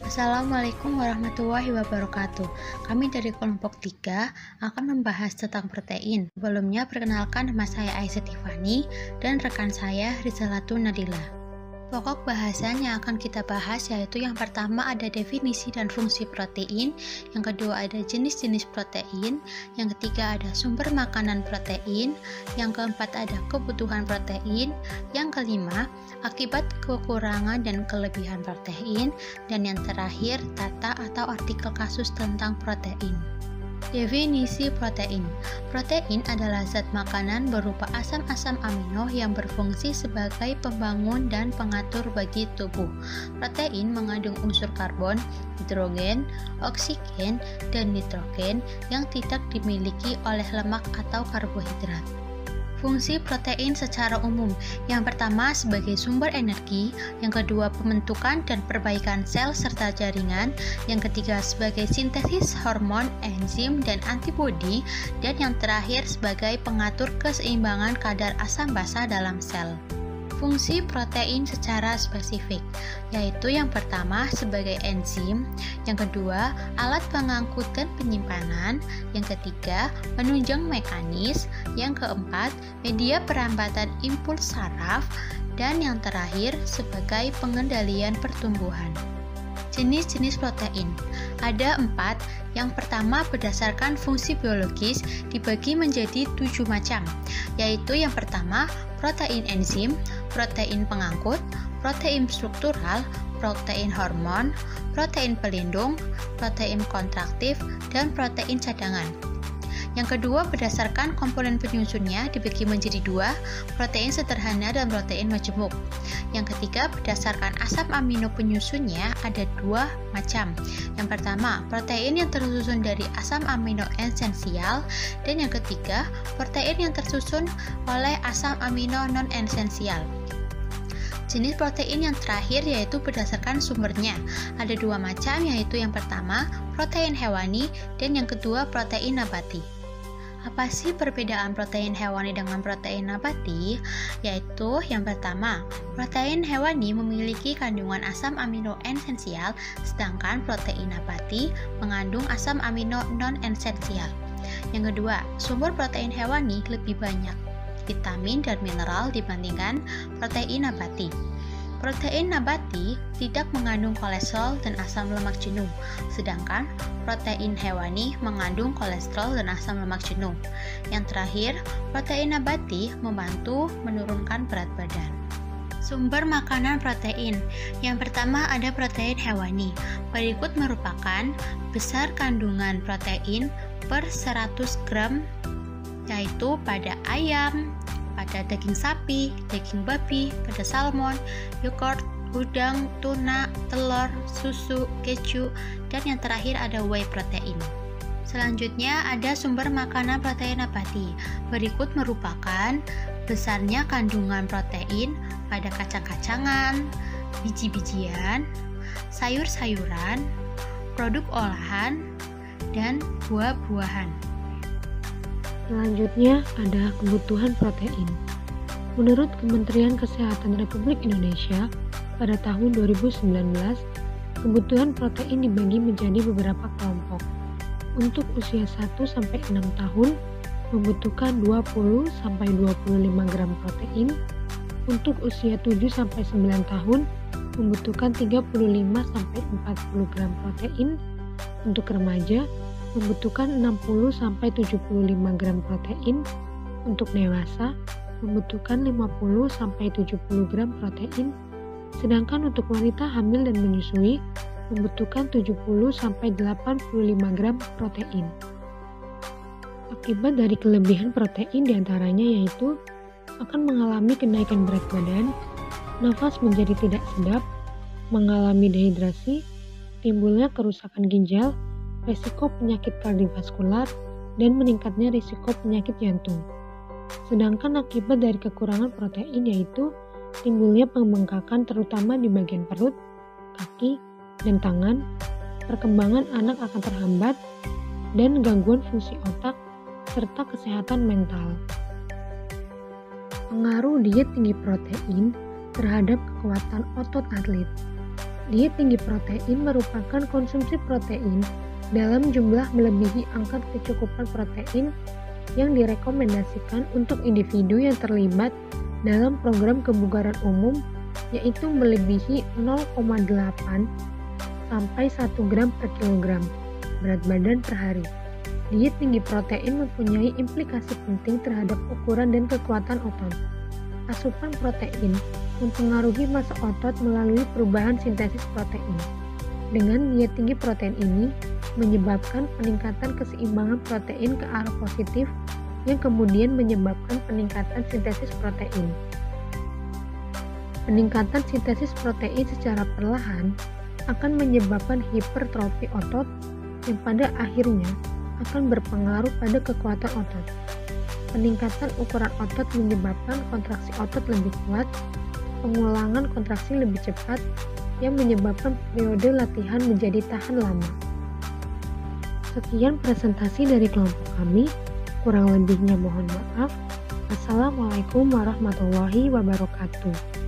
Assalamualaikum warahmatullahi wabarakatuh. Kami dari kelompok 3 akan membahas tentang protein. Sebelumnya, perkenalkan nama saya Aisyah Tiffany dan rekan saya Rizalatul Nadila. Pokok bahasan yang akan kita bahas yaitu yang pertama ada definisi dan fungsi protein, yang kedua ada jenis-jenis protein, yang ketiga ada sumber makanan protein, yang keempat ada kebutuhan protein, yang kelima akibat kekurangan dan kelebihan protein, dan yang terakhir tata atau artikel kasus tentang protein. Definisi protein. Protein adalah zat makanan berupa asam-asam amino yang berfungsi sebagai pembangun dan pengatur bagi tubuh. Protein mengandung unsur karbon, hidrogen, oksigen, dan nitrogen yang tidak dimiliki oleh lemak atau karbohidrat. Fungsi protein secara umum, yang pertama sebagai sumber energi, yang kedua pembentukan dan perbaikan sel serta jaringan, yang ketiga sebagai sintesis hormon, enzim, dan antibodi, dan yang terakhir sebagai pengatur keseimbangan kadar asam basa dalam sel. Fungsi protein secara spesifik, yaitu yang pertama sebagai enzim, yang kedua alat pengangkut dan penyimpanan, yang ketiga penunjang mekanis, yang keempat media perambatan impuls saraf, dan yang terakhir sebagai pengendalian pertumbuhan. Jenis-jenis protein ada 4. Yang pertama berdasarkan fungsi biologis dibagi menjadi 7 macam, yaitu yang pertama protein enzim, protein pengangkut, protein struktural, protein hormon, protein pelindung, protein kontraktif, dan protein cadangan. Yang kedua berdasarkan komponen penyusunnya dibagi menjadi 2, protein sederhana dan protein majemuk. Yang ketiga berdasarkan asam amino penyusunnya ada 2 macam. Yang pertama protein yang tersusun dari asam amino esensial, dan yang ketiga protein yang tersusun oleh asam amino non-esensial. Jenis protein yang terakhir yaitu berdasarkan sumbernya. Ada 2 macam, yaitu yang pertama protein hewani dan yang kedua protein nabati. Apa sih perbedaan protein hewani dengan protein nabati? Yaitu yang pertama, protein hewani memiliki kandungan asam amino esensial, sedangkan protein nabati mengandung asam amino non-esensial. Yang kedua, sumber protein hewani lebih banyak vitamin dan mineral dibandingkan protein nabati. Protein nabati tidak mengandung kolesterol dan asam lemak jenuh, sedangkan protein hewani mengandung kolesterol dan asam lemak jenuh. Yang terakhir, protein nabati membantu menurunkan berat badan. Sumber makanan protein. Yang pertama ada protein hewani. Berikut merupakan besar kandungan protein per 100 gram, yaitu pada ayam, pada daging sapi, daging babi, pada salmon, yogurt, udang, tuna, telur, susu, keju, dan yang terakhir ada whey protein. Selanjutnya ada sumber makanan protein nabati. Berikut merupakan besarnya kandungan protein pada kacang-kacangan, biji-bijian, sayur-sayuran, produk olahan, dan buah-buahan. Selanjutnya ada kebutuhan protein. Menurut Kementerian Kesehatan Republik Indonesia, pada tahun 2019, kebutuhan protein dibagi menjadi beberapa kelompok. Untuk usia 1-6 tahun, membutuhkan 20-25 gram protein. Untuk usia 7-9 tahun, membutuhkan 35-40 gram protein. Untuk remaja, membutuhkan 60-75 gram protein. Untuk dewasa, membutuhkan 50-70 gram protein. Sedangkan untuk wanita hamil dan menyusui, membutuhkan 70-85 gram protein. Akibat dari kelebihan protein diantaranya yaitu akan mengalami kenaikan berat badan, nafas menjadi tidak sedap, mengalami dehidrasi, timbulnya kerusakan ginjal, risiko penyakit kardiovaskular, dan meningkatnya risiko penyakit jantung. Sedangkan akibat dari kekurangan protein yaitu timbulnya pembengkakan terutama di bagian perut, kaki, dan tangan, perkembangan anak akan terhambat, dan gangguan fungsi otak, serta kesehatan mental. Pengaruh diet tinggi protein terhadap kekuatan otot atlet. Diet tinggi protein merupakan konsumsi protein dalam jumlah melebihi angka kecukupan protein yang direkomendasikan untuk individu yang terlibat dalam program kebugaran umum, yaitu melebihi 0,8 sampai 1 gram per kilogram berat badan per hari. Diet tinggi protein mempunyai implikasi penting terhadap ukuran dan kekuatan otot. Asupan protein mempengaruhi massa otot melalui perubahan sintesis protein. Dengan diet tinggi protein ini menyebabkan peningkatan keseimbangan protein ke arah positif yang kemudian menyebabkan peningkatan sintesis protein. Peningkatan sintesis protein secara perlahan akan menyebabkan hipertrofi otot yang pada akhirnya akan berpengaruh pada kekuatan otot. Peningkatan ukuran otot menyebabkan kontraksi otot lebih kuat, pengulangan kontraksi lebih cepat, yang menyebabkan periode latihan menjadi tahan lama. Sekian presentasi dari kelompok kami, kurang lebihnya mohon maaf. Assalamualaikum warahmatullahi wabarakatuh.